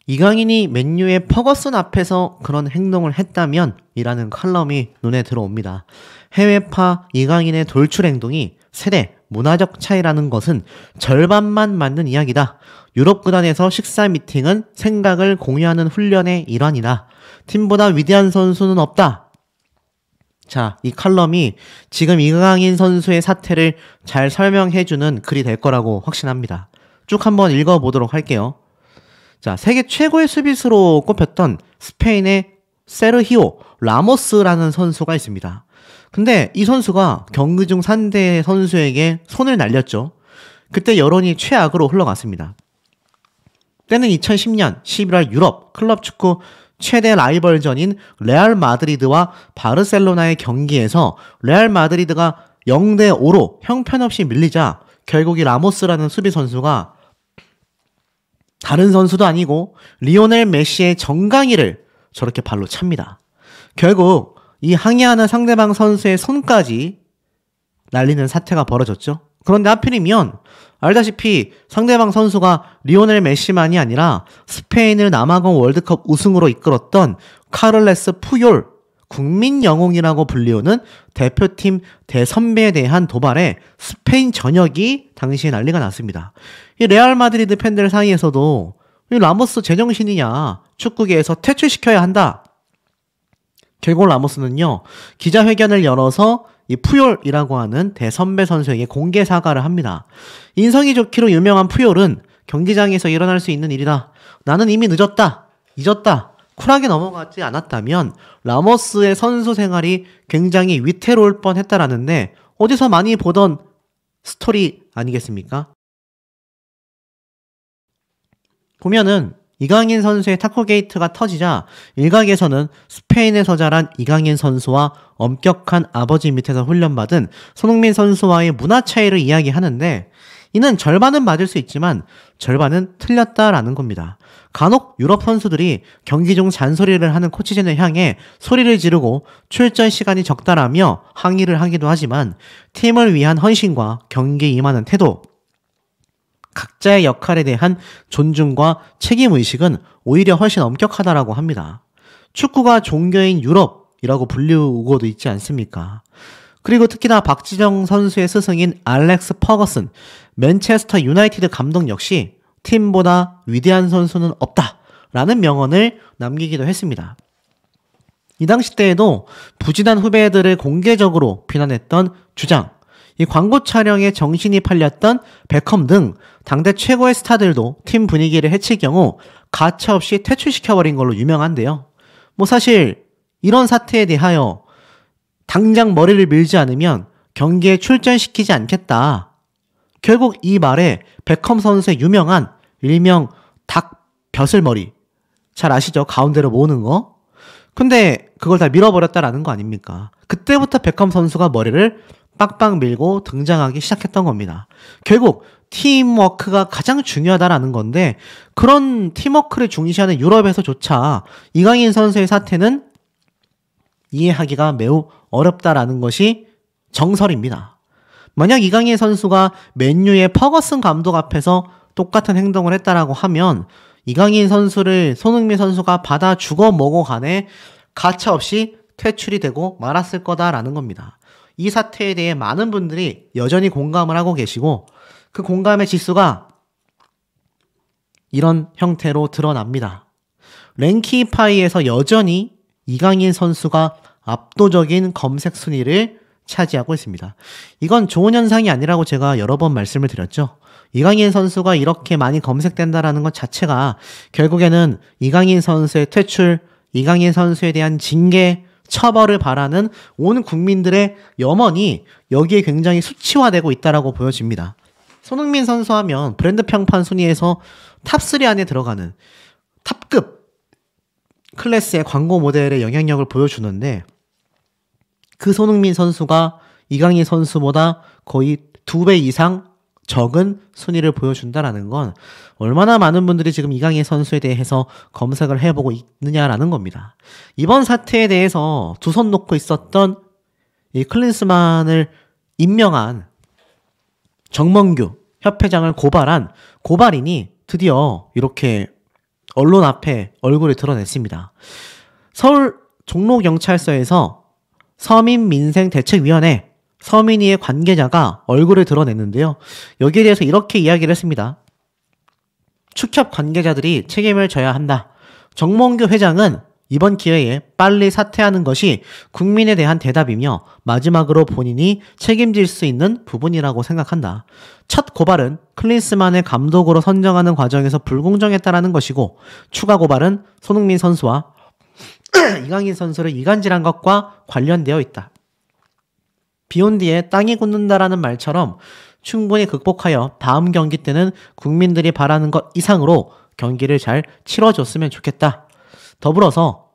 이강인이 맨유의 퍼거슨 앞에서 그런 행동을 했다면 이라는 칼럼이 눈에 들어옵니다. 해외파 이강인의 돌출 행동이 세대, 문화적 차이라는 것은 절반만 맞는 이야기다. 유럽 구단에서 식사 미팅은 생각을 공유하는 훈련의 일환이다. 팀보다 위대한 선수는 없다. 자, 이 칼럼이 지금 이강인 선수의 사태를 잘 설명해주는 글이 될 거라고 확신합니다. 쭉 한번 읽어보도록 할게요. 자, 세계 최고의 수비수로 꼽혔던 스페인의 세르히오 라모스라는 선수가 있습니다. 근데 이 선수가 경기 중 상대 선수에게 손을 날렸죠. 그때 여론이 최악으로 흘러갔습니다. 때는 2010년 11월 유럽 클럽 축구 최대 라이벌전인 레알 마드리드와 바르셀로나의 경기에서 레알 마드리드가 0대5로 형편없이 밀리자 결국 이 라모스라는 수비 선수가 다른 선수도 아니고 리오넬 메시의 정강이를 저렇게 발로 찹니다. 결국 이 항의하는 상대방 선수의 손까지 날리는 사태가 벌어졌죠. 그런데 하필이면 알다시피 상대방 선수가 리오넬 메시만이 아니라 스페인을 남아공 월드컵 우승으로 이끌었던 카를레스 푸올, 국민 영웅이라고 불리우는 대표팀 대선배에 대한 도발에 스페인 전역이 당시에 난리가 났습니다. 이 레알 마드리드 팬들 사이에서도 이 라모스 제정신이냐, 축구계에서 퇴출시켜야 한다. 결국 라모스는요, 기자회견을 열어서 이 푸올이라고 하는 대선배 선수에게 공개 사과를 합니다. 인성이 좋기로 유명한 푸올은 경기장에서 일어날 수 있는 일이다. 나는 이미 늦었다. 잊었다. 쿨하게 넘어가지 않았다면 라모스의 선수 생활이 굉장히 위태로울 뻔했다라는데 어디서 많이 보던 스토리 아니겠습니까? 보면은 이강인 선수의 타코 게이트가 터지자 일각에서는 스페인에서 자란 이강인 선수와 엄격한 아버지 밑에서 훈련받은 손흥민 선수와의 문화 차이를 이야기하는데 이는 절반은 맞을 수 있지만 절반은 틀렸다라는 겁니다. 간혹 유럽 선수들이 경기 중 잔소리를 하는 코치진을 향해 소리를 지르고 출전 시간이 적다라며 항의를 하기도 하지만 팀을 위한 헌신과 경기에 임하는 태도, 각자의 역할에 대한 존중과 책임의식은 오히려 훨씬 엄격하다라고 합니다. 축구가 종교인 유럽이라고 불리우고도 있지 않습니까? 그리고 특히나 박지정 선수의 스승인 알렉스 퍼거슨, 맨체스터 유나이티드 감독 역시 팀보다 위대한 선수는 없다라는 명언을 남기기도 했습니다. 이 당시 때에도 부진한 후배들을 공개적으로 비난했던 주장, 이 광고 촬영에 정신이 팔렸던 베컴 등 당대 최고의 스타들도 팀 분위기를 해칠 경우 가차없이 퇴출시켜버린 걸로 유명한데요. 뭐 사실 이런 사태에 대하여 당장 머리를 밀지 않으면 경기에 출전시키지 않겠다. 결국 이 말에 베컴 선수의 유명한 일명 닭 벼슬머리, 잘 아시죠? 가운데로 모으는 거. 근데 그걸 다 밀어버렸다라는 거 아닙니까? 그때부터 베컴 선수가 머리를 빡빡 밀고 등장하기 시작했던 겁니다. 결국 팀워크가 가장 중요하다라는 건데 그런 팀워크를 중시하는 유럽에서조차 이강인 선수의 사태는 이해하기가 매우 어렵다라는 것이 정설입니다. 만약 이강인 선수가 맨유의 퍼거슨 감독 앞에서 똑같은 행동을 했다라고 하면 이강인 선수를 손흥민 선수가 받아 죽어 먹어 간에 가차없이 퇴출이 되고 말았을 거다라는 겁니다. 이 사태에 대해 많은 분들이 여전히 공감을 하고 계시고 그 공감의 지수가 이런 형태로 드러납니다. 랭키파이에서 여전히 이강인 선수가 압도적인 검색 순위를 차지하고 있습니다. 이건 좋은 현상이 아니라고 제가 여러 번 말씀을 드렸죠. 이강인 선수가 이렇게 많이 검색된다라는 것 자체가 결국에는 이강인 선수의 퇴출, 이강인 선수에 대한 징계, 처벌을 바라는 온 국민들의 염원이 여기에 굉장히 수치화되고 있다라고 보여집니다. 손흥민 선수 하면 브랜드 평판 순위에서 탑3 안에 들어가는 탑급 클래스의 광고 모델의 영향력을 보여주는데 그 손흥민 선수가 이강인 선수보다 거의 2배 이상 적은 순위를 보여준다라는 건 얼마나 많은 분들이 지금 이강인 선수에 대해서 검색을 해보고 있느냐라는 겁니다. 이번 사태에 대해서 두 손 놓고 있었던 이 클린스만을 임명한 정몽규 협회장을 고발한 고발인이 드디어 이렇게 언론 앞에 얼굴을 드러냈습니다. 서울 종로경찰서에서 서민민생대책위원회 서민위의 관계자가 얼굴을 드러냈는데요. 여기에 대해서 이렇게 이야기를 했습니다. 축협 관계자들이 책임을 져야 한다. 정몽규 회장은 이번 기회에 빨리 사퇴하는 것이 국민에 대한 대답이며 마지막으로 본인이 책임질 수 있는 부분이라고 생각한다. 첫 고발은 클린스만을 감독으로 선정하는 과정에서 불공정했다라는 것이고 추가 고발은 손흥민 선수와 이강인 선수를 이간질한 것과 관련되어 있다. 비온 뒤에 땅이 굳는다라는 말처럼 충분히 극복하여 다음 경기 때는 국민들이 바라는 것 이상으로 경기를 잘 치러줬으면 좋겠다. 더불어서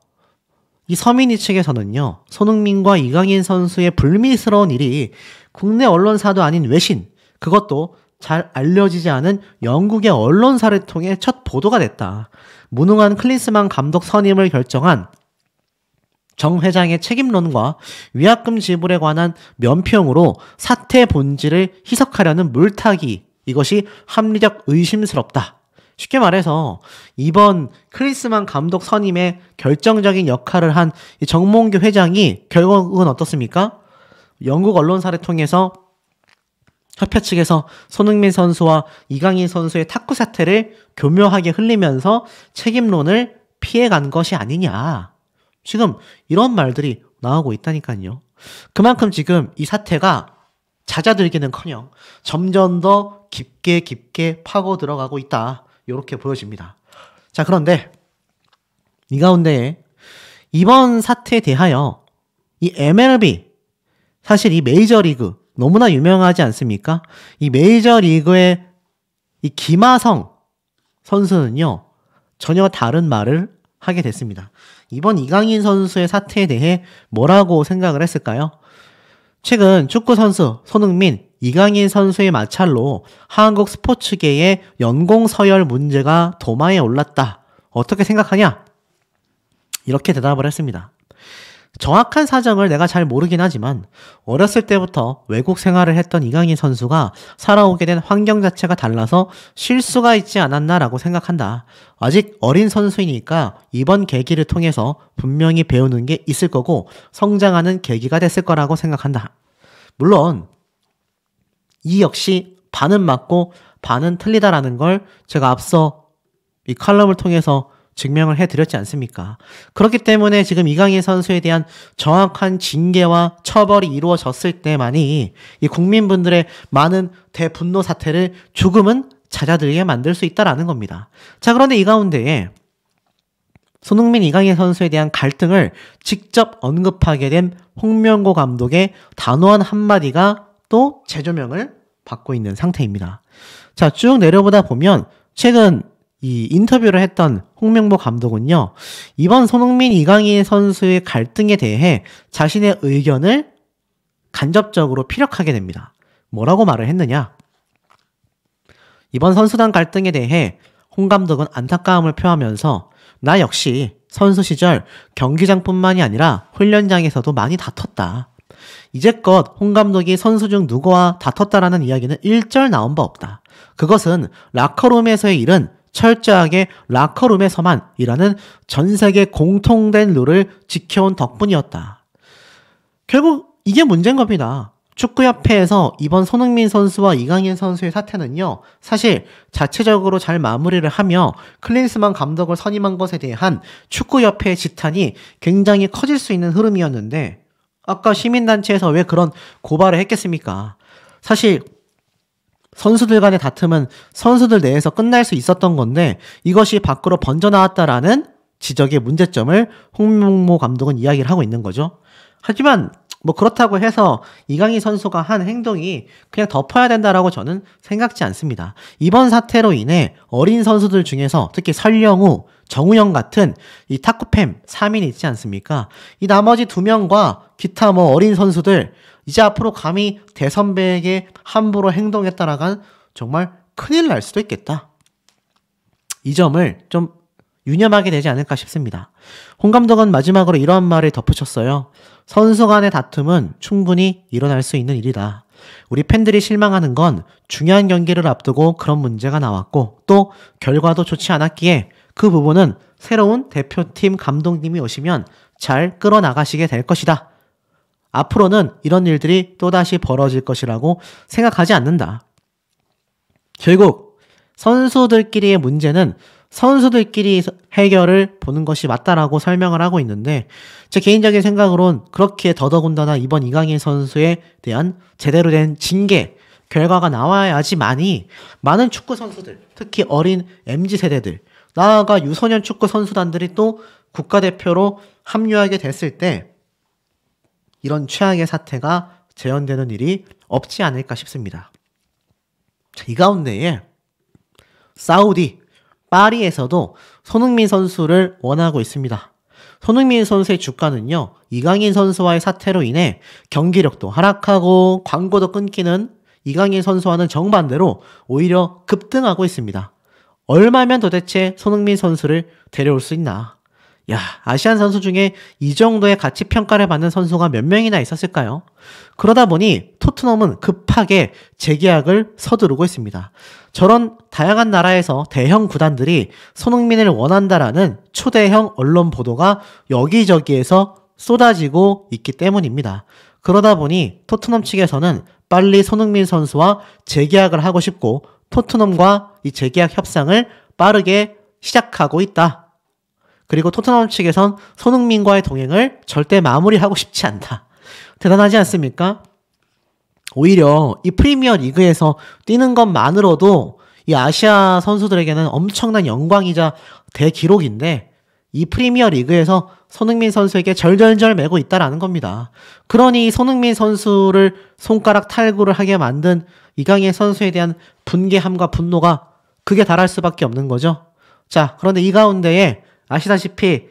이 서민위 측에서는요, 손흥민과 이강인 선수의 불미스러운 일이 국내 언론사도 아닌 외신, 그것도 잘 알려지지 않은 영국의 언론사를 통해 첫 보도가 됐다. 무능한 클린스만 감독 선임을 결정한 정 회장의 책임론과 위약금 지불에 관한 면평으로 사태 본질을 희석하려는 물타기, 이것이 합리적 의심스럽다. 쉽게 말해서 이번 클린스만 감독 선임에 결정적인 역할을 한 이 정몽규 회장이 결국은 어떻습니까? 영국 언론사를 통해서 협회 측에서 손흥민 선수와 이강인 선수의 탁구 사태를 교묘하게 흘리면서 책임론을 피해간 것이 아니냐. 지금 이런 말들이 나오고 있다니까요. 그만큼 지금 이 사태가 잦아들기는커녕 점점 더 깊게 파고 들어가고 있다. 이렇게 보여집니다. 자, 그런데 이 가운데 이번 사태에 대하여 이 MLB, 사실 이 메이저리그 너무나 유명하지 않습니까? 이 메이저리그의 이 김하성 선수는요, 전혀 다른 말을 하게 됐습니다. 이번 이강인 선수의 사태에 대해 뭐라고 생각을 했을까요? 최근 축구선수 손흥민, 이강인 선수의 마찰로 한국 스포츠계의 연공 서열 문제가 도마에 올랐다. 어떻게 생각하냐? 이렇게 대답을 했습니다. 정확한 사정을 내가 잘 모르긴 하지만 어렸을 때부터 외국 생활을 했던 이강인 선수가 살아오게 된 환경 자체가 달라서 실수가 있지 않았나라고 생각한다. 아직 어린 선수이니까 이번 계기를 통해서 분명히 배우는 게 있을 거고 성장하는 계기가 됐을 거라고 생각한다. 물론 이 역시 반은 맞고 반은 틀리다라는 걸 제가 앞서 이 칼럼을 통해서 증명을 해드렸지 않습니까? 그렇기 때문에 지금 이강인 선수에 대한 정확한 징계와 처벌이 이루어졌을 때만이 이 국민분들의 많은 대분노 사태를 조금은 잦아들게 만들 수 있다라는 겁니다. 자, 그런데 이 가운데에 손흥민, 이강인 선수에 대한 갈등을 직접 언급하게 된 홍명보 감독의 단호한 한마디가 또 재조명을 받고 있는 상태입니다. 자, 쭉 내려보다 보면 최근 이 인터뷰를 했던 홍명보 감독은요, 이번 손흥민, 이강인 선수의 갈등에 대해 자신의 의견을 간접적으로 피력하게 됩니다. 뭐라고 말을 했느냐? 이번 선수단 갈등에 대해 홍 감독은 안타까움을 표하면서 나 역시 선수 시절 경기장뿐만이 아니라 훈련장에서도 많이 다퉜다. 이제껏 홍 감독이 선수 중 누구와 다퉜다라는 이야기는 일절 나온 바 없다. 그것은 라커룸에서의 일은 철저하게 라커룸에서만 일하는 전 세계 공통된 룰을 지켜온 덕분이었다. 결국 이게 문제인 겁니다. 축구협회에서 이번 손흥민 선수와 이강인 선수의 사태는요, 사실 자체적으로 잘 마무리를 하며 클린스만 감독을 선임한 것에 대한 축구협회의 지탄이 굉장히 커질 수 있는 흐름이었는데 아까 시민단체에서 왜 그런 고발을 했겠습니까? 사실 선수들 간의 다툼은 선수들 내에서 끝날 수 있었던 건데 이것이 밖으로 번져나왔다라는 지적의 문제점을 홍명보 감독은 이야기를 하고 있는 거죠. 하지만 뭐 그렇다고 해서 이강인 선수가 한 행동이 그냥 덮어야 된다라고 저는 생각지 않습니다. 이번 사태로 인해 어린 선수들 중에서 특히 설령우, 정우영 같은 이 탁구팸 3인 있지 않습니까? 이 나머지 2명과 기타 뭐 어린 선수들 이제 앞으로 감히 대선배에게 함부로 행동했다라간 정말 큰일 날 수도 있겠다. 이 점을 좀 유념하게 되지 않을까 싶습니다. 홍 감독은 마지막으로 이러한 말을 덧붙였어요. 선수 간의 다툼은 충분히 일어날 수 있는 일이다. 우리 팬들이 실망하는 건 중요한 경기를 앞두고 그런 문제가 나왔고 또 결과도 좋지 않았기에 그 부분은 새로운 대표팀 감독님이 오시면 잘 끌어나가시게 될 것이다. 앞으로는 이런 일들이 또다시 벌어질 것이라고 생각하지 않는다. 결국 선수들끼리의 문제는 선수들끼리 해결을 보는 것이 맞다라고 설명을 하고 있는데, 제 개인적인 생각으론 그렇게 더더군다나 이번 이강인 선수에 대한 제대로 된 징계 결과가 나와야지만이 많은 축구 선수들, 특히 어린 MZ세대들, 나아가 유소년 축구 선수단들이 또 국가대표로 합류하게 됐을 때 이런 최악의 사태가 재현되는 일이 없지 않을까 싶습니다. 이 가운데에 사우디 파리에서도 손흥민 선수를 원하고 있습니다. 손흥민 선수의 주가는요, 이강인 선수와의 사태로 인해 경기력도 하락하고 광고도 끊기는 이강인 선수와는 정반대로 오히려 급등하고 있습니다. 얼마면 도대체 손흥민 선수를 데려올 수 있나? 야, 아시안 선수 중에 이 정도의 가치 평가를 받는 선수가 몇 명이나 있었을까요? 그러다 보니 토트넘은 급하게 재계약을 서두르고 있습니다. 저런 다양한 나라에서 대형 구단들이 손흥민을 원한다라는 초대형 언론 보도가 여기저기에서 쏟아지고 있기 때문입니다. 그러다 보니 토트넘 측에서는 빨리 손흥민 선수와 재계약을 하고 싶고 토트넘과 이 재계약 협상을 빠르게 시작하고 있다. 그리고 토트넘 측에선 손흥민과의 동행을 절대 마무리하고 싶지 않다. 대단하지 않습니까? 오히려 이 프리미어 리그에서 뛰는 것만으로도 이 아시아 선수들에게는 엄청난 영광이자 대기록인데, 이 프리미어 리그에서 손흥민 선수에게 절절절 매고 있다라는 겁니다. 그러니 손흥민 선수를 손가락 탈구를 하게 만든 이강인 선수에 대한 분개함과 분노가 극에 달할 수밖에 없는 거죠. 자, 그런데 이 가운데에 아시다시피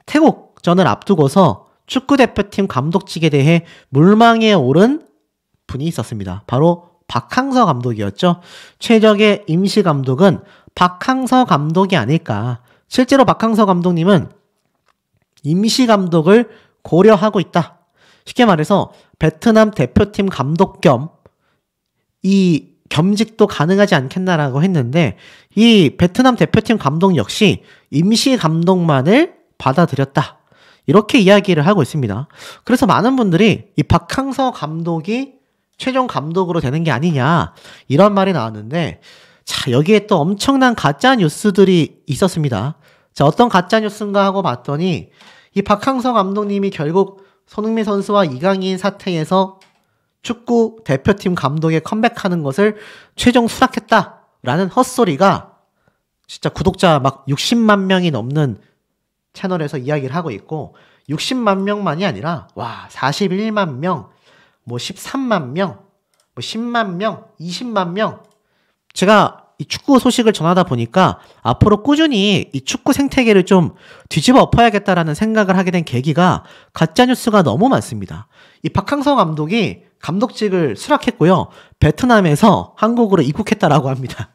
태국전을 앞두고서 축구대표팀 감독직에 대해 물망에 오른 분이 있었습니다. 바로 박항서 감독이었죠. 최적의 임시감독은 박항서 감독이 아닐까. 실제로 박항서 감독님은 임시감독을 고려하고 있다. 쉽게 말해서 베트남 대표팀 감독 겸 이 겸직도 가능하지 않겠나라고 했는데, 이 베트남 대표팀 감독 역시 임시 감독만을 받아들였다. 이렇게 이야기를 하고 있습니다. 그래서 많은 분들이 이 박항서 감독이 최종 감독으로 되는 게 아니냐, 이런 말이 나왔는데, 자, 여기에 또 엄청난 가짜 뉴스들이 있었습니다. 자, 어떤 가짜 뉴스인가 하고 봤더니 이 박항서 감독님이 결국 손흥민 선수와 이강인 사태에서 축구 대표팀 감독에 컴백하는 것을 최종 수락했다라는 헛소리가 진짜 구독자 막 60만 명이 넘는 채널에서 이야기를 하고 있고, 60만 명만이 아니라 와 41만 명, 뭐 13만 명, 뭐 10만 명, 20만 명. 제가 이 축구 소식을 전하다 보니까 앞으로 꾸준히 이 축구 생태계를 좀 뒤집어 엎어야겠다라는 생각을 하게 된 계기가 가짜뉴스가 너무 많습니다. 이 박항서 감독이 감독직을 수락했고요. 베트남에서 한국으로 입국했다라고 합니다.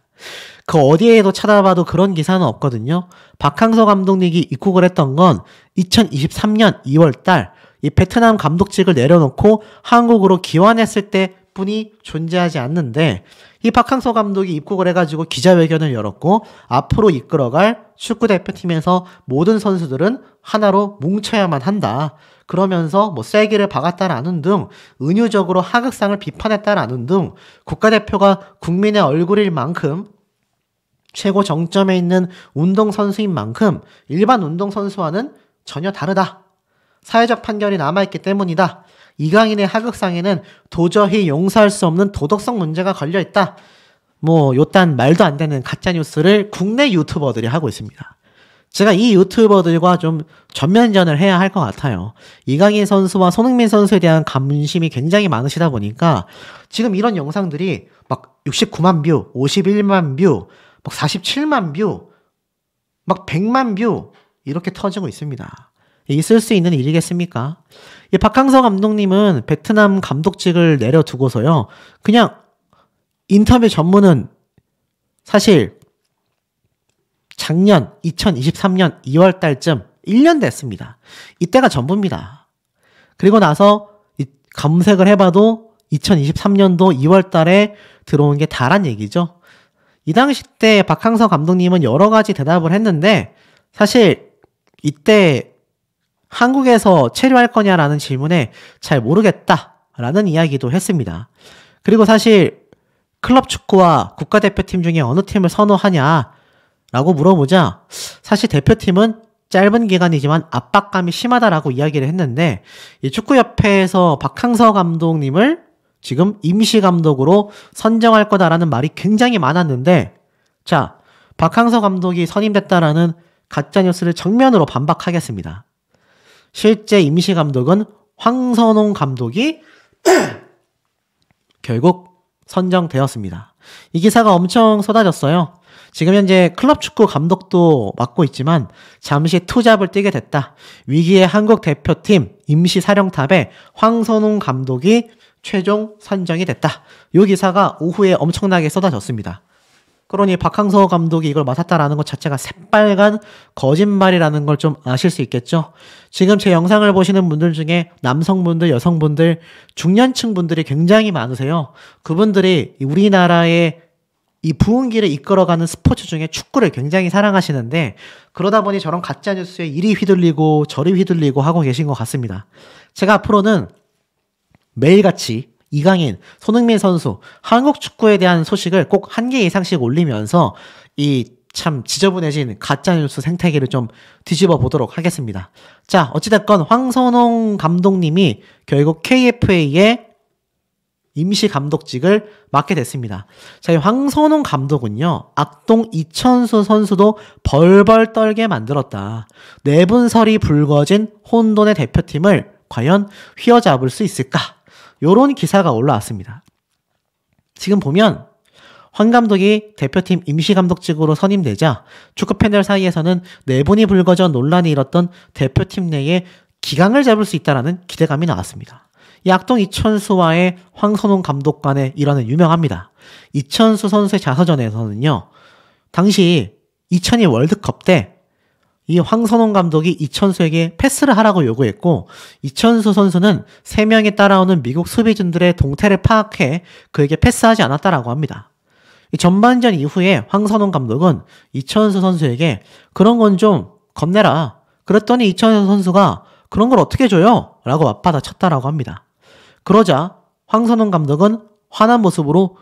그 어디에도 찾아봐도 그런 기사는 없거든요. 박항서 감독님이 입국을 했던 건 2023년 2월 달 이 베트남 감독직을 내려놓고 한국으로 귀환했을 때 뿐이 존재하지 않는데, 이 박항서 감독이 입국을 해가지고 기자회견을 열었고, 앞으로 이끌어갈 축구대표팀에서 모든 선수들은 하나로 뭉쳐야만 한다. 그러면서 뭐 쐐기를 박았다라는 등 은유적으로 하극상을 비판했다라는 등 국가대표가 국민의 얼굴일 만큼 최고 정점에 있는 운동선수인 만큼 일반 운동선수와는 전혀 다르다. 사회적 판결이 남아있기 때문이다. 이강인의 하극상에는 도저히 용서할 수 없는 도덕성 문제가 걸려있다. 뭐 요딴 말도 안 되는 가짜뉴스를 국내 유튜버들이 하고 있습니다. 제가 이 유튜버들과 좀 전면전을 해야 할 것 같아요. 이강인 선수와 손흥민 선수에 대한 관심이 굉장히 많으시다 보니까 지금 이런 영상들이 막 69만 뷰, 51만 뷰, 막 47만 뷰, 막 100만 뷰 이렇게 터지고 있습니다. 있을 수 있는 일이겠습니까? 이 박항서 감독님은 베트남 감독직을 내려두고서요, 그냥 인터뷰 전문은 사실 작년 2023년 2월 달쯤 1년 됐습니다. 이때가 전부입니다. 그리고 나서 검색을 해봐도 2023년도 2월 달에 들어온 게 다란 얘기죠. 이 당시 때 박항서 감독님은 여러 가지 대답을 했는데 사실 이때 한국에서 체류할 거냐라는 질문에 잘 모르겠다라는 이야기도 했습니다. 그리고 사실 클럽 축구와 국가대표팀 중에 어느 팀을 선호하냐라고 물어보자 사실 대표팀은 짧은 기간이지만 압박감이 심하다라고 이야기를 했는데 이 축구협회에서 박항서 감독님을 지금 임시감독으로 선정할 거다라는 말이 굉장히 많았는데 자, 박항서 감독이 선임됐다라는 가짜뉴스를 정면으로 반박하겠습니다. 실제 임시감독은 황선홍 감독이 결국 선정되었습니다. 이 기사가 엄청 쏟아졌어요. 지금 현재 클럽 축구 감독도 맡고 있지만 잠시 투잡을 뛰게 됐다. 위기의 한국 대표팀 임시사령탑에 황선홍 감독이 최종 선정이 됐다. 이 기사가 오후에 엄청나게 쏟아졌습니다. 그러니 박항서 감독이 이걸 맡았다라는 것 자체가 새빨간 거짓말이라는 걸 좀 아실 수 있겠죠? 지금 제 영상을 보시는 분들 중에 남성분들, 여성분들, 중년층 분들이 굉장히 많으세요. 그분들이 우리나라의 이 부흥기를 이끌어가는 스포츠 중에 축구를 굉장히 사랑하시는데 그러다 보니 저런 가짜뉴스에 이리 휘둘리고 저리 휘둘리고 하고 계신 것 같습니다. 제가 앞으로는 매일같이 이강인, 손흥민 선수, 한국 축구에 대한 소식을 꼭 한 개 이상씩 올리면서 이 참 지저분해진 가짜뉴스 생태계를 좀 뒤집어 보도록 하겠습니다. 자, 어찌됐건 황선홍 감독님이 결국 KFA의 임시 감독직을 맡게 됐습니다. 자, 이 황선홍 감독은요, 악동 이천수 선수도 벌벌 떨게 만들었다. 내분설이 불거진 혼돈의 대표팀을 과연 휘어잡을 수 있을까? 요런 기사가 올라왔습니다. 지금 보면 황 감독이 대표팀 임시감독직으로 선임되자 축구팬들 사이에서는 내분이 불거져 논란이 일었던 대표팀 내에 기강을 잡을 수 있다는 기대감이 나왔습니다. 이 악동 이천수와의 황선홍 감독 간의 일화는 유명합니다. 이천수 선수의 자서전에서는요, 당시 2002 월드컵 때 이 황선홍 감독이 이천수에게 패스를 하라고 요구했고 이천수 선수는 3명이 따라오는 미국 수비진들의 동태를 파악해 그에게 패스하지 않았다라고 합니다. 이 전반전 이후에 황선홍 감독은 이천수 선수에게 그런 건 좀 겁내라. 그랬더니 이천수 선수가 그런 걸 어떻게 줘요? 라고 맞받아쳤다라고 합니다. 그러자 황선홍 감독은 화난 모습으로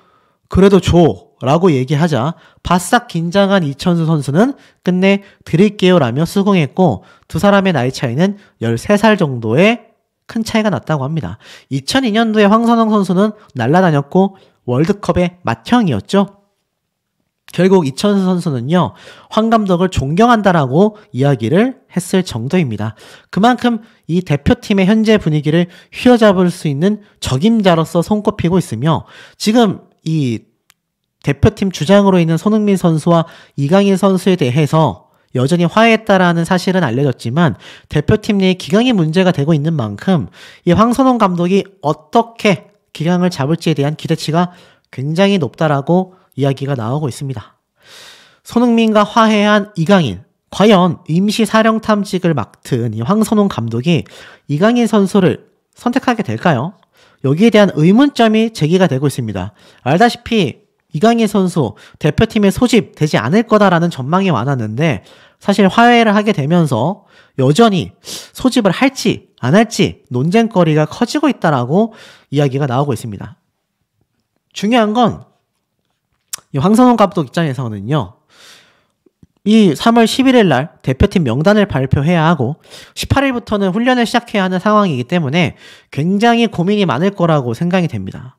그래도 줘 라고 얘기하자 바싹 긴장한 이천수 선수는 끝내 드릴게요 라며 수긍했고 두 사람의 나이 차이는 13살 정도의 큰 차이가 났다고 합니다. 2002년도에 황선홍 선수는 날아다녔고 월드컵의 맏형이었죠. 결국 이천수 선수는요, 황 감독을 존경한다라고 이야기를 했을 정도입니다. 그만큼 이 대표팀의 현재 분위기를 휘어잡을 수 있는 적임자로서 손꼽히고 있으며 지금 이 대표팀 주장으로 있는 손흥민 선수와 이강인 선수에 대해서 여전히 화해했다라는 사실은 알려졌지만 대표팀 내에 기강이 문제가 되고 있는 만큼 이 황선홍 감독이 어떻게 기강을 잡을지에 대한 기대치가 굉장히 높다라고 이야기가 나오고 있습니다. 손흥민과 화해한 이강인, 과연 임시사령탑직을 맡은 이 황선홍 감독이 이강인 선수를 선택하게 될까요? 여기에 대한 의문점이 제기가 되고 있습니다. 알다시피 이강인 선수 대표팀에 소집되지 않을 거다라는 전망이 많았는데 사실 화해를 하게 되면서 여전히 소집을 할지 안 할지 논쟁거리가 커지고 있다라고 이야기가 나오고 있습니다. 중요한 건 이 황선홍 감독 입장에서는요, 이 3월 11일 날 대표팀 명단을 발표해야 하고 18일부터는 훈련을 시작해야 하는 상황이기 때문에 굉장히 고민이 많을 거라고 생각이 됩니다.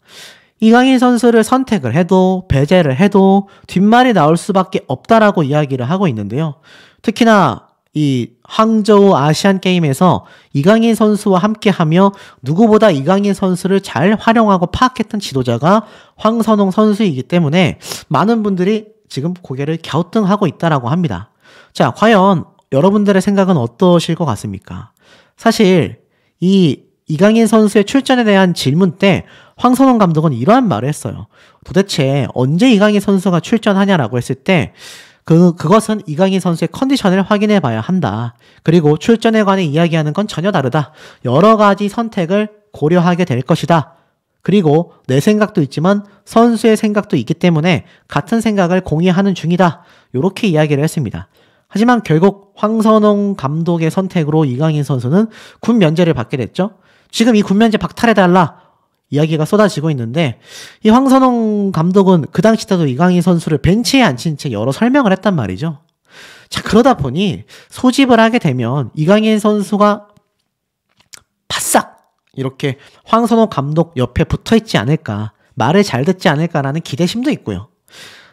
이강인 선수를 선택을 해도 배제를 해도 뒷말이 나올 수밖에 없다라고 이야기를 하고 있는데요. 특히나 이 항저우 아시안게임에서 이강인 선수와 함께하며 누구보다 이강인 선수를 잘 활용하고 파악했던 지도자가 황선홍 선수이기 때문에 많은 분들이 지금 고개를 갸우뚱하고 있다라고 합니다. 자, 과연 여러분들의 생각은 어떠실 것 같습니까? 사실 이강인 선수의 출전에 대한 질문 때 황선홍 감독은 이러한 말을 했어요. 도대체 언제 이강인 선수가 출전하냐라고 했을 때 그것은 이강인 선수의 컨디션을 확인해 봐야 한다. 그리고 출전에 관해 이야기하는 건 전혀 다르다. 여러 가지 선택을 고려하게 될 것이다. 그리고 내 생각도 있지만 선수의 생각도 있기 때문에 같은 생각을 공유하는 중이다. 이렇게 이야기를 했습니다. 하지만 결국 황선홍 감독의 선택으로 이강인 선수는 군 면제를 받게 됐죠. 지금 이 군 면제 박탈해달라 이야기가 쏟아지고 있는데, 이 황선홍 감독은 그 당시 때도 이강인 선수를 벤치에 앉힌 채 여러 설명을 했단 말이죠. 자, 그러다 보니 소집을 하게 되면 이강인 선수가 바싹 이렇게 황선홍 감독 옆에 붙어있지 않을까, 말을 잘 듣지 않을까라는 기대심도 있고요.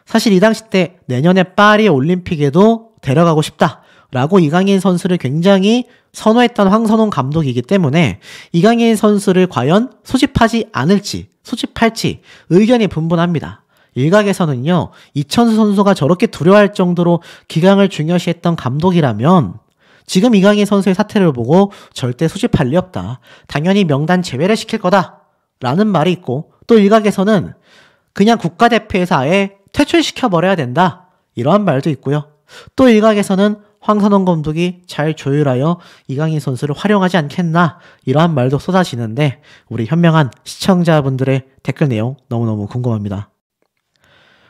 사실 이 당시 때 내년에 파리 올림픽에도 데려가고 싶다라고 이강인 선수를 굉장히 선호했던 황선홍 감독이기 때문에 이강인 선수를 과연 소집하지 않을지, 소집할지 의견이 분분합니다. 일각에서는요, 이천수 선수가 저렇게 두려워할 정도로 기강을 중요시했던 감독이라면 지금 이강인 선수의 사태를 보고 절대 소집할 리 없다, 당연히 명단 제외를 시킬 거다 라는 말이 있고, 또 일각에서는 그냥 국가대표에서 아예 퇴출시켜버려야 된다 이러한 말도 있고요. 또 일각에서는 황선홍 감독이 잘 조율하여 이강인 선수를 활용하지 않겠나 이러한 말도 쏟아지는데, 우리 현명한 시청자분들의 댓글 내용 너무너무 궁금합니다.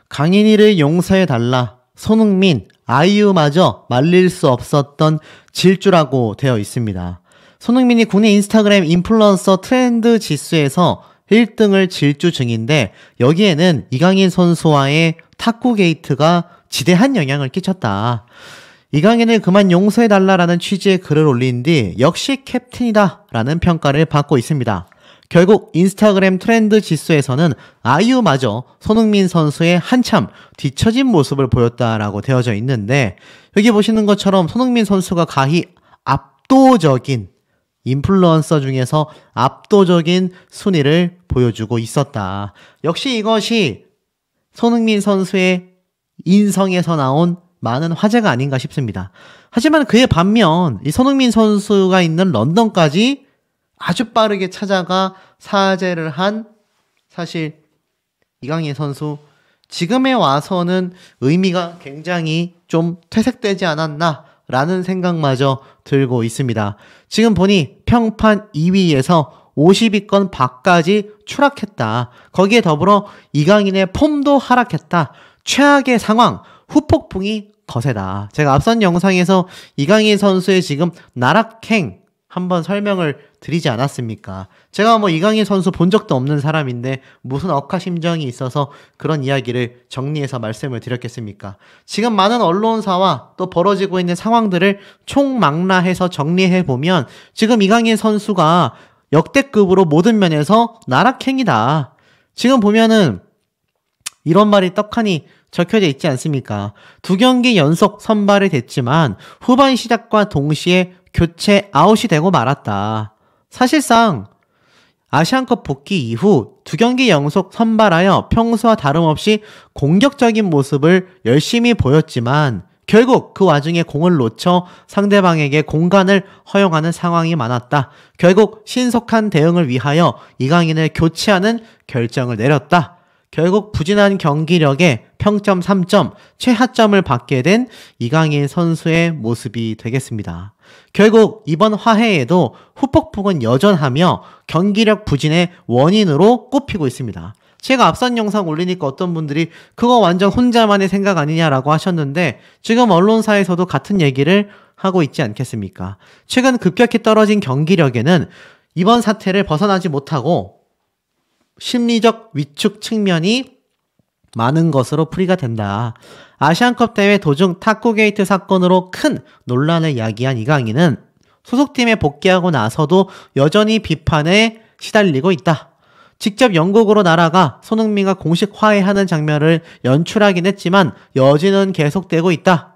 강인이를 용서해달라, 손흥민, 아이유마저 말릴 수 없었던 질주라고 되어 있습니다. 손흥민이 국내 인스타그램 인플루언서 트렌드 지수에서 1등을 질주 중인데, 여기에는 이강인 선수와의 탁구 게이트가 지대한 영향을 끼쳤다. 이강인을 그만 용서해달라라는 취지의 글을 올린 뒤 역시 캡틴이다 라는 평가를 받고 있습니다. 결국 인스타그램 트렌드 지수에서는 아이유마저 손흥민 선수의 한참 뒤처진 모습을 보였다라고 되어져 있는데, 여기 보시는 것처럼 손흥민 선수가 가히 압도적인, 인플루언서 중에서 압도적인 순위를 보여주고 있었다. 역시 이것이 손흥민 선수의 인성에서 나온 많은 화제가 아닌가 싶습니다. 하지만 그에 반면 이 손흥민 선수가 있는 런던까지 아주 빠르게 찾아가 사죄를 한, 사실 이강인 선수 지금에 와서는 의미가 굉장히 좀 퇴색되지 않았나 라는 생각마저 들고 있습니다. 지금 보니 평판 2위에서 50위권 밖까지 추락했다. 거기에 더불어 이강인의 폼도 하락했다. 최악의 상황, 후폭풍이 거세다. 제가 앞선 영상에서 이강인 선수의 지금 나락행 한번 설명을 드리지 않았습니까? 제가 이강인 선수 본 적도 없는 사람인데 무슨 억하심정이 있어서 그런 이야기를 정리해서 말씀을 드렸겠습니까? 지금 많은 언론사와 또 벌어지고 있는 상황들을 총망라해서 정리해보면 지금 이강인 선수가 역대급으로 모든 면에서 나락행이다. 지금 보면은 이런 말이 떡하니 적혀져 있지 않습니까? 2경기 연속 선발이 됐지만 후반 시작과 동시에 교체 아웃이 되고 말았다. 사실상 아시안컵 복귀 이후 2경기 연속 선발하여 평소와 다름없이 공격적인 모습을 열심히 보였지만 결국 그 와중에 공을 놓쳐 상대방에게 공간을 허용하는 상황이 많았다. 결국 신속한 대응을 위하여 이강인을 교체하는 결정을 내렸다. 결국 부진한 경기력에 평점 3점, 최하점을 받게 된 이강인 선수의 모습이 되겠습니다. 결국 이번 화해에도 후폭풍은 여전하며 경기력 부진의 원인으로 꼽히고 있습니다. 제가 앞선 영상 올리니까 어떤 분들이 그거 완전 혼자만의 생각 아니냐라고 하셨는데, 지금 언론사에서도 같은 얘기를 하고 있지 않겠습니까? 최근 급격히 떨어진 경기력에는 이번 사태를 벗어나지 못하고 심리적 위축 측면이 많은 것으로 풀이가 된다. 아시안컵 대회 도중 탁구게이트 사건으로 큰 논란을 야기한 이강인은 소속팀에 복귀하고 나서도 여전히 비판에 시달리고 있다. 직접 영국으로 날아가 손흥민과 공식 화해하는 장면을 연출하긴 했지만 여진은 계속되고 있다.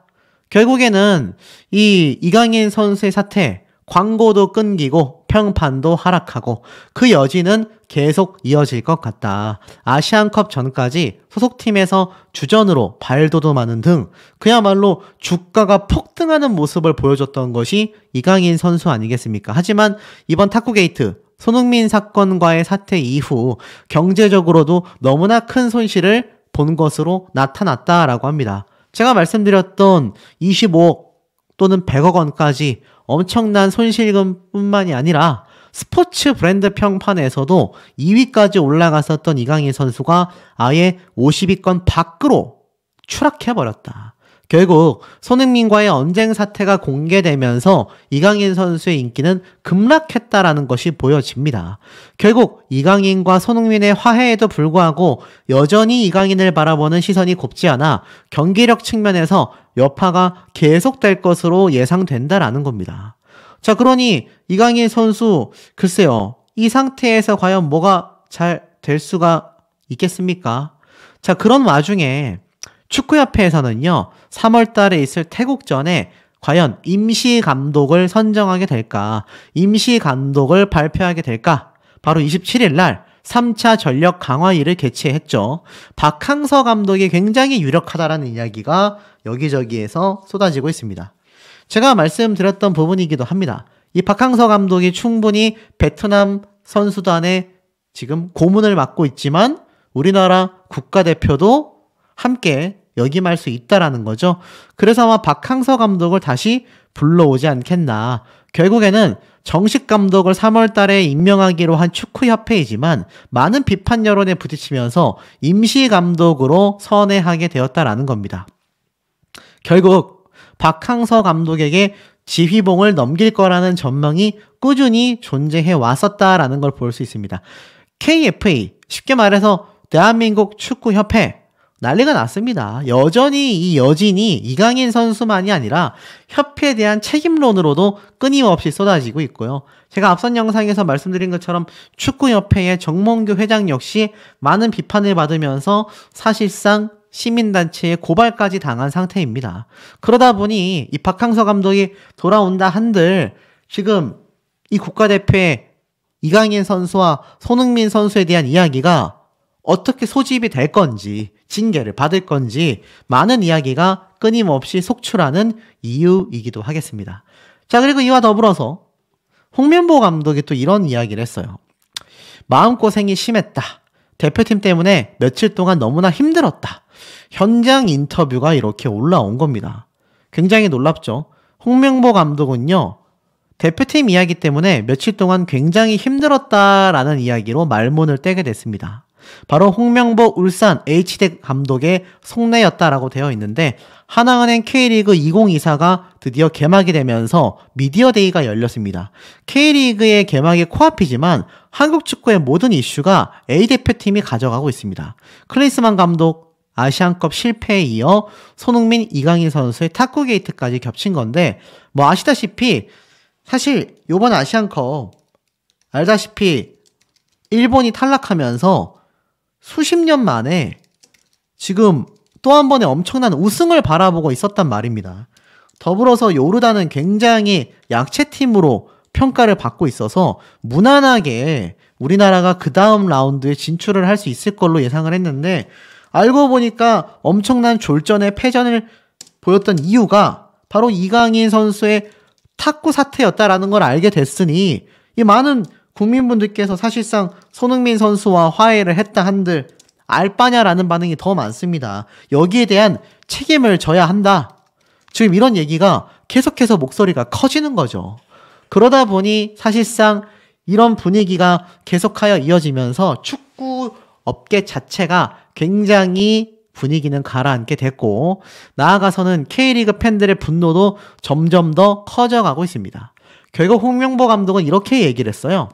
결국에는 이 이강인 선수의 사태, 광고도 끊기고 평판도 하락하고 그 여진은 계속 이어질 것 같다. 아시안컵 전까지 소속팀에서 주전으로 발돋움하는 등 그야말로 주가가 폭등하는 모습을 보여줬던 것이 이강인 선수 아니겠습니까? 하지만 이번 탁구게이트, 손흥민 사건과의 사태 이후 경제적으로도 너무나 큰 손실을 본 것으로 나타났다라고 합니다. 제가 말씀드렸던 25억 또는 100억 원까지 엄청난 손실금뿐만이 아니라 스포츠 브랜드 평판에서도 2위까지 올라갔었던 이강인 선수가 아예 50위권 밖으로 추락해버렸다. 결국 손흥민과의 언쟁 사태가 공개되면서 이강인 선수의 인기는 급락했다라는 것이 보여집니다. 결국 이강인과 손흥민의 화해에도 불구하고 여전히 이강인을 바라보는 시선이 곱지 않아 경기력 측면에서 여파가 계속될 것으로 예상된다라는 겁니다. 자, 그러니 이강인 선수 글쎄요. 이 상태에서 과연 뭐가 잘 될 수가 있겠습니까? 자, 그런 와중에 축구협회에서는요. 3월 달에 있을 태국전에 과연 임시 감독을 선정하게 될까? 임시 감독을 발표하게 될까? 바로 27일 날 3차 전력 강화위를 개최했죠. 박항서 감독이 굉장히 유력하다라는 이야기가 여기저기에서 쏟아지고 있습니다. 제가 말씀드렸던 부분이기도 합니다. 이 박항서 감독이 충분히 베트남 선수단에 지금 고문을 맡고 있지만 우리나라 국가대표도 함께 역임할 수 있다라는 거죠. 그래서 아마 박항서 감독을 다시 불러오지 않겠나. 결국에는 정식 감독을 3월 달에 임명하기로 한 축구협회이지만 많은 비판 여론에 부딪히면서 임시 감독으로 선회하게 되었다라는 겁니다. 결국 박항서 감독에게 지휘봉을 넘길 거라는 전망이 꾸준히 존재해 왔었다라는 걸 볼 수 있습니다. KFA, 쉽게 말해서 대한민국 축구협회 난리가 났습니다. 여전히 이 여진이 이강인 선수만이 아니라 협회에 대한 책임론으로도 끊임없이 쏟아지고 있고요. 제가 앞선 영상에서 말씀드린 것처럼 축구협회의 정몽규 회장 역시 많은 비판을 받으면서 사실상 시민단체에 고발까지 당한 상태입니다. 그러다 보니 이 박항서 감독이 돌아온다 한들 지금 이 국가대표의 이강인 선수와 손흥민 선수에 대한 이야기가 어떻게 소집이 될 건지, 징계를 받을 건지 많은 이야기가 끊임없이 속출하는 이유이기도 하겠습니다. 자, 그리고 이와 더불어서 홍명보 감독이 또 이런 이야기를 했어요. 마음고생이 심했다. 대표팀 때문에 며칠 동안 너무나 힘들었다. 현장 인터뷰가 이렇게 올라온 겁니다. 굉장히 놀랍죠? 홍명보 감독은요, 대표팀 이야기 때문에 며칠 동안 굉장히 힘들었다라는 이야기로 말문을 떼게 됐습니다. 바로 홍명보 울산 H대 감독의 속내였다라고 되어 있는데 하나은행 K리그 2024가 드디어 개막이 되면서 미디어데이가 열렸습니다. K리그의 개막이 코앞이지만 한국 축구의 모든 이슈가 A대표팀이 가져가고 있습니다. 클리스만 감독 아시안컵 실패에 이어 손흥민, 이강인 선수의 탁구 게이트까지 겹친 건데 뭐 아시다시피 사실 이번 아시안컵 알다시피 일본이 탈락하면서 수십 년 만에 지금 또 한 번의 엄청난 우승을 바라보고 있었단 말입니다. 더불어서 요르단은 굉장히 약체팀으로 평가를 받고 있어서 무난하게 우리나라가 그 다음 라운드에 진출을 할 수 있을 걸로 예상을 했는데 알고 보니까 엄청난 졸전의 패전을 보였던 이유가 바로 이강인 선수의 탁구 사태였다라는 걸 알게 됐으니 이 많은 국민분들께서 사실상 손흥민 선수와 화해를 했다 한들 알바냐라는 반응이 더 많습니다. 여기에 대한 책임을 져야 한다. 지금 이런 얘기가 계속해서 목소리가 커지는 거죠. 그러다 보니 사실상 이런 분위기가 계속하여 이어지면서 축구 업계 자체가 굉장히 분위기는 가라앉게 됐고 나아가서는 K리그 팬들의 분노도 점점 더 커져가고 있습니다. 결국 홍명보 감독은 이렇게 얘기를 했어요.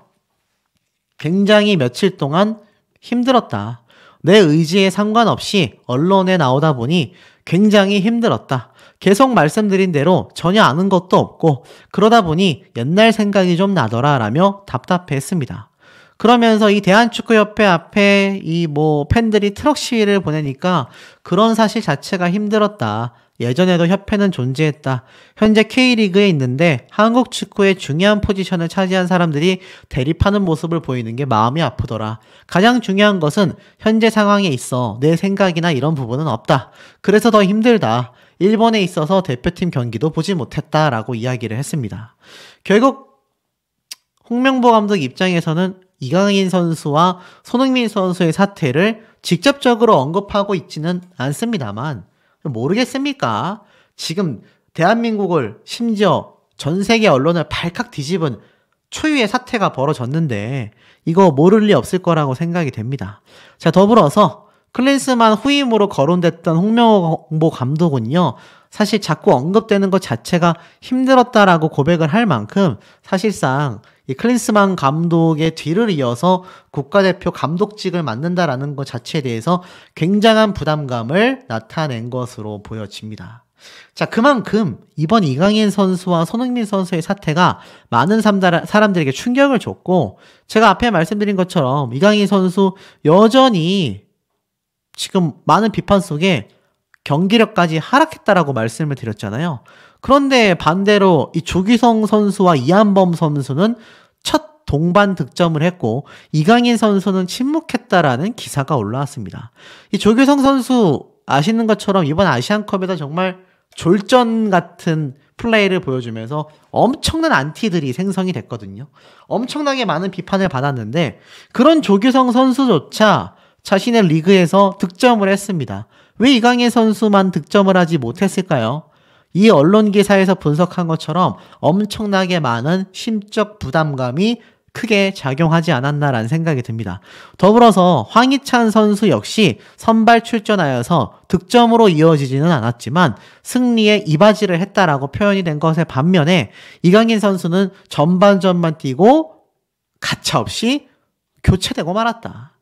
굉장히 며칠 동안 힘들었다. 내 의지에 상관없이 언론에 나오다 보니 굉장히 힘들었다. 계속 말씀드린 대로 전혀 아는 것도 없고 그러다 보니 옛날 생각이 좀 나더라 라며 답답해했습니다. 그러면서 이 대한축구협회 앞에 이 팬들이 트럭 시위를 보내니까 그런 사실 자체가 힘들었다. 예전에도 협회는 존재했다. 현재 K리그에 있는데 한국 축구의 중요한 포지션을 차지한 사람들이 대립하는 모습을 보이는 게 마음이 아프더라. 가장 중요한 것은 현재 상황에 있어 내 생각이나 이런 부분은 없다. 그래서 더 힘들다. 일본에 있어서 대표팀 경기도 보지 못했다라고 이야기를 했습니다. 결국 홍명보 감독 입장에서는 이강인 선수와 손흥민 선수의 사태를 직접적으로 언급하고 있지는 않습니다만 모르겠습니까? 지금 대한민국을 심지어 전 세계 언론을 발칵 뒤집은 초유의 사태가 벌어졌는데 이거 모를 리 없을 거라고 생각이 됩니다. 자, 더불어서 클린스만 후임으로 거론됐던 홍명보 감독은요, 사실 자꾸 언급되는 것 자체가 힘들었다라고 고백을 할 만큼 사실상 이 클린스만 감독의 뒤를 이어서 국가대표 감독직을 맡는다라는 것 자체에 대해서 굉장한 부담감을 나타낸 것으로 보여집니다. 자, 그만큼 이번 이강인 선수와 손흥민 선수의 사태가 많은 사람들에게 충격을 줬고, 제가 앞에 말씀드린 것처럼 이강인 선수 여전히 지금 많은 비판 속에 경기력까지 하락했다라고 말씀을 드렸잖아요. 그런데 반대로 이 조규성 선수와 이한범 선수는 첫 동반 득점을 했고 이강인 선수는 침묵했다라는 기사가 올라왔습니다. 이 조규성 선수 아시는 것처럼 이번 아시안컵에서 정말 졸전 같은 플레이를 보여주면서 엄청난 안티들이 생성이 됐거든요. 엄청나게 많은 비판을 받았는데 그런 조규성 선수조차 자신의 리그에서 득점을 했습니다. 왜 이강인 선수만 득점을 하지 못했을까요? 이 언론 기사에서 분석한 것처럼 엄청나게 많은 심적 부담감이 크게 작용하지 않았나라는 생각이 듭니다. 더불어서 황희찬 선수 역시 선발 출전하여서 득점으로 이어지지는 않았지만 승리에 이바지를 했다라고 표현이 된 것의 반면에 이강인 선수는 전반전만 뛰고 가차없이 교체되고 말았다.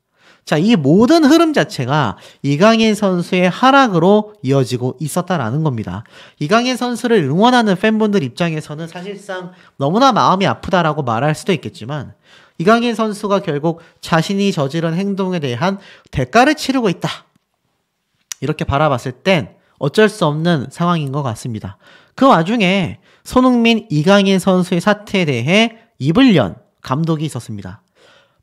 자, 이 모든 흐름 자체가 이강인 선수의 하락으로 이어지고 있었다라는 겁니다. 이강인 선수를 응원하는 팬분들 입장에서는 사실상 너무나 마음이 아프다라고 말할 수도 있겠지만 이강인 선수가 결국 자신이 저지른 행동에 대한 대가를 치르고 있다. 이렇게 바라봤을 땐 어쩔 수 없는 상황인 것 같습니다. 그 와중에 손흥민, 이강인 선수의 사태에 대해 이블련 감독이 있었습니다.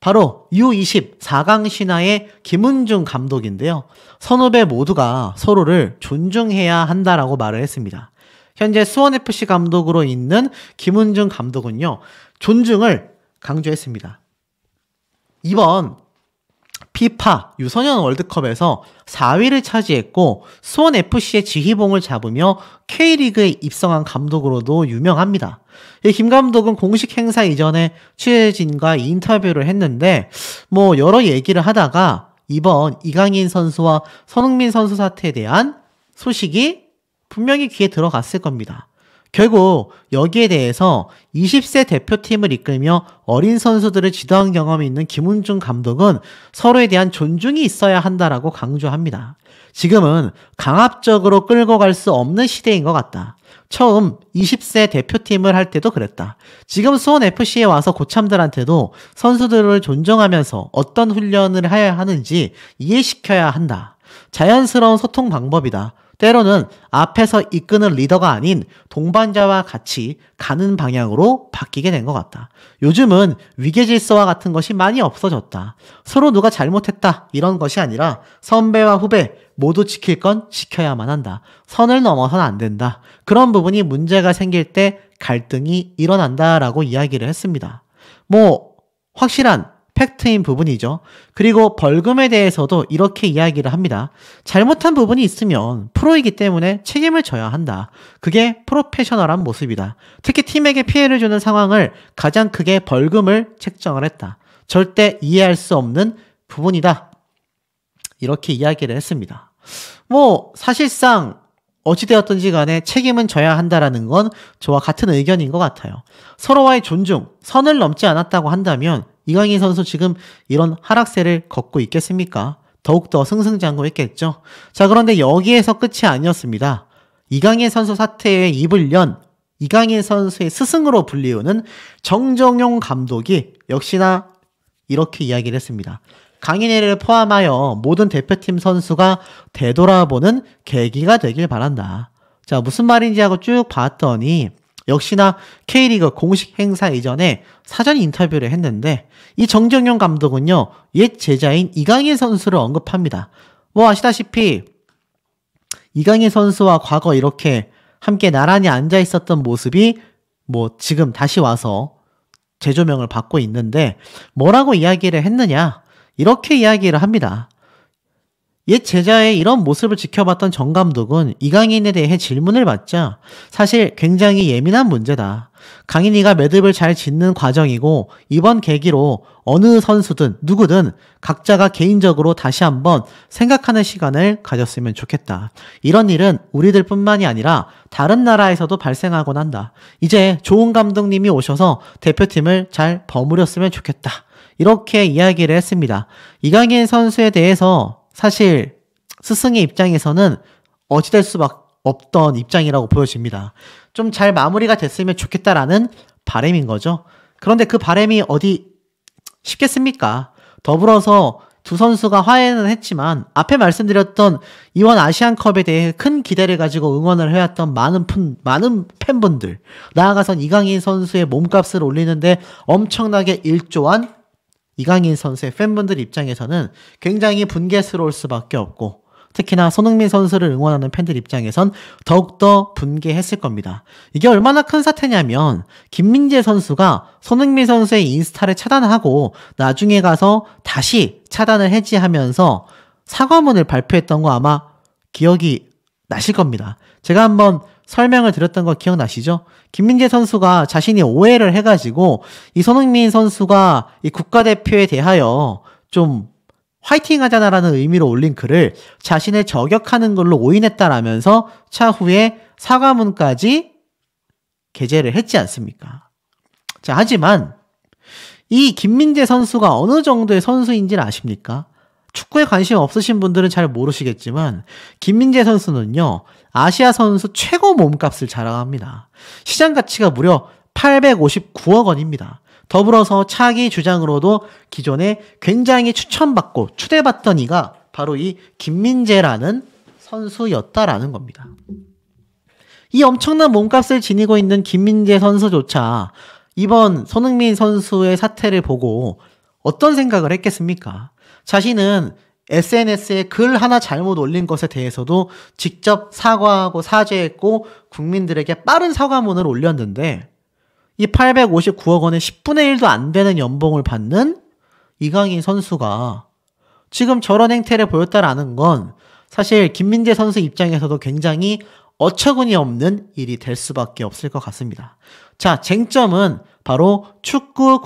바로 U20 4강 신화의 김은중 감독인데요. 선후배 모두가 서로를 존중해야 한다라고 말을 했습니다. 현재 수원FC 감독으로 있는 김은중 감독은요, 존중을 강조했습니다. 이번 피파 유소년 월드컵에서 4위를 차지했고 수원FC의 지휘봉을 잡으며 K리그에 입성한 감독으로도 유명합니다. 김 감독은 공식 행사 이전에 취재진과 인터뷰를 했는데 여러 얘기를 하다가 이번 이강인 선수와 손흥민 선수 사태에 대한 소식이 분명히 귀에 들어갔을 겁니다. 결국 여기에 대해서 20세 대표팀을 이끌며 어린 선수들을 지도한 경험이 있는 김은중 감독은 서로에 대한 존중이 있어야 한다라고 강조합니다. 지금은 강압적으로 끌고 갈 수 없는 시대인 것 같다. 처음 20세 대표팀을 할 때도 그랬다. 지금 수원FC에 와서 고참들한테도 선수들을 존중하면서 어떤 훈련을 해야 하는지 이해시켜야 한다. 자연스러운 소통 방법이다. 때로는 앞에서 이끄는 리더가 아닌 동반자와 같이 가는 방향으로 바뀌게 된 것 같다. 요즘은 위계질서와 같은 것이 많이 없어졌다. 서로 누가 잘못했다 이런 것이 아니라 선배와 후배 모두 지킬 건 지켜야만 한다. 선을 넘어서는 안 된다. 그런 부분이 문제가 생길 때 갈등이 일어난다라고 이야기를 했습니다. 확실한 팩트인 부분이죠. 그리고 벌금에 대해서도 이렇게 이야기를 합니다. 잘못한 부분이 있으면 프로이기 때문에 책임을 져야 한다. 그게 프로페셔널한 모습이다. 특히 팀에게 피해를 주는 상황을 가장 크게 벌금을 책정을 했다. 절대 이해할 수 없는 부분이다. 이렇게 이야기를 했습니다. 사실상 어찌되었든지 간에 책임은 져야 한다라는 건 저와 같은 의견인 것 같아요. 서로와의 존중, 선을 넘지 않았다고 한다면 이강인 선수 지금 이런 하락세를 걷고 있겠습니까? 더욱더 승승장구했겠죠. 자, 그런데 여기에서 끝이 아니었습니다. 이강인 선수 사태에 입을 연 이강인 선수의 스승으로 불리우는 정정용 감독이 역시나 이렇게 이야기를 했습니다. 강인이를 포함하여 모든 대표팀 선수가 되돌아보는 계기가 되길 바란다. 자, 무슨 말인지 하고 쭉 봤더니 역시나 K리그 공식 행사 이전에 사전 인터뷰를 했는데 이 정정용 감독은요, 옛 제자인 이강인 선수를 언급합니다. 아시다시피 이강인 선수와 과거 이렇게 함께 나란히 앉아 있었던 모습이 지금 다시 와서 재조명을 받고 있는데 뭐라고 이야기를 했느냐? 이렇게 이야기를 합니다. 옛 제자의 이런 모습을 지켜봤던 정 감독은 이강인에 대해 질문을 받자 사실 굉장히 예민한 문제다. 강인이가 매듭을 잘 짓는 과정이고 이번 계기로 어느 선수든 누구든 각자가 개인적으로 다시 한번 생각하는 시간을 가졌으면 좋겠다. 이런 일은 우리들 뿐만이 아니라 다른 나라에서도 발생하곤 한다. 이제 좋은 감독님이 오셔서 대표팀을 잘 버무렸으면 좋겠다. 이렇게 이야기를 했습니다. 이강인 선수에 대해서 사실 스승의 입장에서는 어찌될 수밖에 없던 입장이라고 보여집니다. 좀 잘 마무리가 됐으면 좋겠다라는 바람인 거죠. 그런데 그 바람이 어디 쉽겠습니까? 더불어서 두 선수가 화해는 했지만 앞에 말씀드렸던 이번 아시안컵에 대해 큰 기대를 가지고 응원을 해왔던 많은 팬분들, 나아가선 이강인 선수의 몸값을 올리는데 엄청나게 일조한 이강인 선수의 팬분들 입장에서는 굉장히 분개스러울 수밖에 없고, 특히나 손흥민 선수를 응원하는 팬들 입장에선 더욱더 분개했을 겁니다. 이게 얼마나 큰 사태냐면 김민재 선수가 손흥민 선수의 인스타를 차단하고 나중에 가서 다시 차단을 해지하면서 사과문을 발표했던 거 아마 기억이 나실 겁니다. 제가 한번 설명을 드렸던 거 기억나시죠? 김민재 선수가 자신이 오해를 해가지고 이 손흥민 선수가 이 국가대표에 대하여 좀 화이팅 하자라는 의미로 올린 글을 자신을 저격하는 걸로 오인했다라면서 차후에 사과문까지 게재를 했지 않습니까? 자, 하지만 이 김민재 선수가 어느 정도의 선수인지는 아십니까? 축구에 관심 없으신 분들은 잘 모르시겠지만 김민재 선수는요, 아시아 선수 최고 몸값을 자랑합니다. 시장 가치가 무려 859억 원입니다. 더불어서 차기 주장으로도 기존에 굉장히 추천받고 추대받던 이가 바로 이 김민재라는 선수였다라는 겁니다. 이 엄청난 몸값을 지니고 있는 김민재 선수조차 이번 손흥민 선수의 사태를 보고 어떤 생각을 했겠습니까? 자신은 SNS에 글 하나 잘못 올린 것에 대해서도 직접 사과하고 사죄했고 국민들에게 빠른 사과문을 올렸는데 이 859억 원의 10분의 1도 안 되는 연봉을 받는 이강인 선수가 지금 저런 행태를 보였다라는 건 사실 김민재 선수 입장에서도 굉장히 어처구니 없는 일이 될 수밖에 없을 것 같습니다. 자, 쟁점은 바로 축구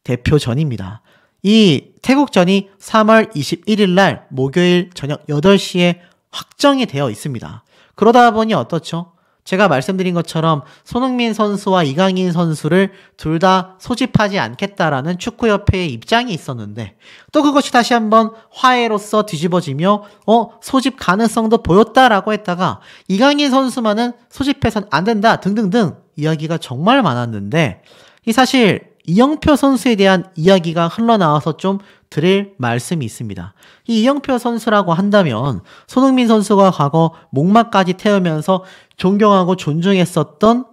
국가대표전입니다. 이 태국전이 3월 21일 날 목요일 저녁 8시에 확정이 되어 있습니다. 그러다 보니 어떻죠? 제가 말씀드린 것처럼 손흥민 선수와 이강인 선수를 둘 다 소집하지 않겠다라는 축구협회의 입장이 있었는데 또 그것이 다시 한번 화해로서 뒤집어지며 소집 가능성도 보였다라고 했다가 이강인 선수만은 소집해선 안 된다 등등등 이야기가 정말 많았는데 이 사실 이영표 선수에 대한 이야기가 흘러나와서 좀 드릴 말씀이 있습니다. 이 이영표 선수라고 한다면 손흥민 선수가 과거 목마까지 태우면서 존경하고 존중했었던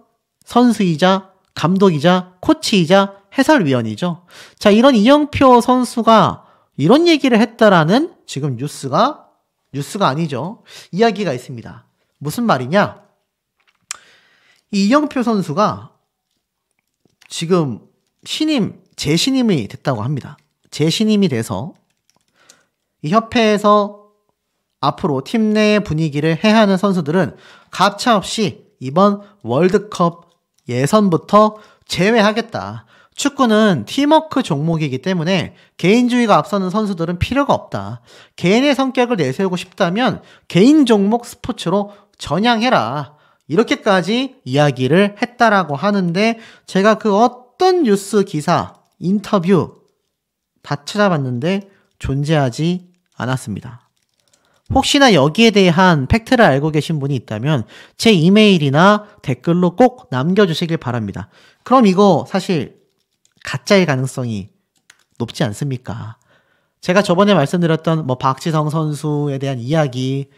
선수이자 감독이자 코치이자 해설위원이죠. 자, 이런 이영표 선수가 이런 얘기를 했다라는 지금 뉴스가 아니죠. 이야기가 있습니다. 무슨 말이냐? 이 이영표 선수가 지금 재신임이 됐다고 합니다. 재신임이 돼서 이 협회에서 앞으로 팀 내의 분위기를 해하는 선수들은 가차없이 이번 월드컵 예선부터 제외하겠다. 축구는 팀워크 종목이기 때문에 개인주의가 앞서는 선수들은 필요가 없다. 개인의 성격을 내세우고 싶다면 개인 종목 스포츠로 전향해라. 이렇게까지 이야기를 했다라고 하는데 제가 그 어떤 뉴스 기사, 인터뷰 다 찾아봤는데 존재하지 않았습니다. 혹시나 여기에 대한 팩트를 알고 계신 분이 있다면 제 이메일이나 댓글로 꼭 남겨주시길 바랍니다. 그럼 이거 사실 가짜일 가능성이 높지 않습니까? 제가 저번에 말씀드렸던 박지성 선수에 대한 이야기,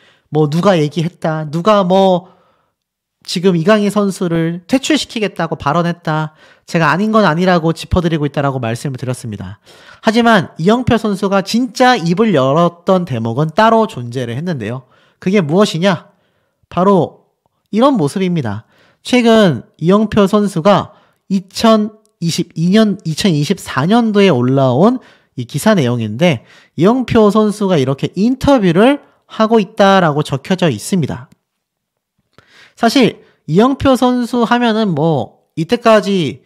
누가 얘기했다, 누가 지금 이강인 선수를 퇴출시키겠다고 발언했다. 제가 아닌 건 아니라고 짚어드리고 있다라고 말씀을 드렸습니다. 하지만 이영표 선수가 진짜 입을 열었던 대목은 따로 존재를 했는데요. 그게 무엇이냐? 바로 이런 모습입니다. 최근 이영표 선수가 2024년도에 올라온 이 기사 내용인데 이영표 선수가 이렇게 인터뷰를 하고 있다라고 적혀져 있습니다. 사실 이영표 선수 하면은 이때까지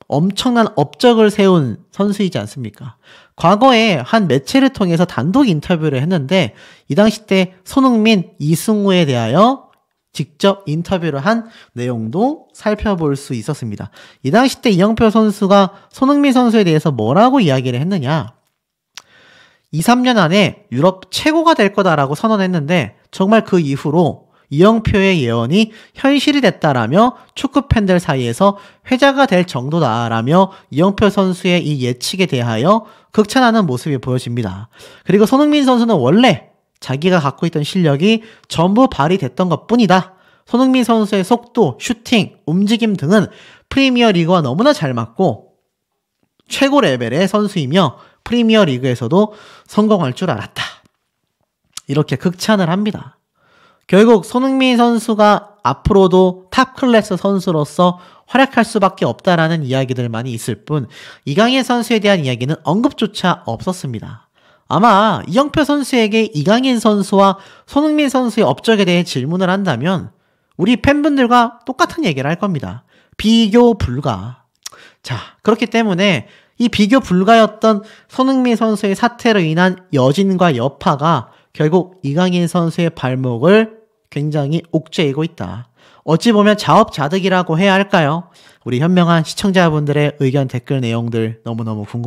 엄청난 업적을 세운 선수이지 않습니까? 과거에 한 매체를 통해서 단독 인터뷰를 했는데 이 당시 때 손흥민, 이승우에 대하여 직접 인터뷰를 한 내용도 살펴볼 수 있었습니다. 이 당시 때 이영표 선수가 손흥민 선수에 대해서 뭐라고 이야기를 했느냐? 2, 3년 안에 유럽 최고가 될 거다라고 선언했는데 정말 그 이후로 이영표의 예언이 현실이 됐다라며 축구 팬들 사이에서 회자가 될 정도다라며 이영표 선수의 이 예측에 대하여 극찬하는 모습이 보여집니다. 그리고 손흥민 선수는 원래 자기가 갖고 있던 실력이 전부 발휘됐던 것뿐이다. 손흥민 선수의 속도, 슈팅, 움직임 등은 프리미어 리그와 너무나 잘 맞고 최고 레벨의 선수이며 프리미어 리그에서도 성공할 줄 알았다. 이렇게 극찬을 합니다. 결국 손흥민 선수가 앞으로도 탑 클래스 선수로서 활약할 수밖에 없다라는 이야기들 많이 있을 뿐 이강인 선수에 대한 이야기는 언급조차 없었습니다. 아마 이영표 선수에게 이강인 선수와 손흥민 선수의 업적에 대해 질문을 한다면 우리 팬분들과 똑같은 얘기를 할 겁니다. 비교 불가. 자, 그렇기 때문에 이 비교 불가였던 손흥민 선수의 사태로 인한 여진과 여파가 결국 이강인 선수의 발목을 굉장히 옥죄이고 있다. 어찌 보면 자업자득이라고 해야 할까요? 우리 현명한 시청자분들의 의견 댓글 내용들 너무너무 궁금합니다.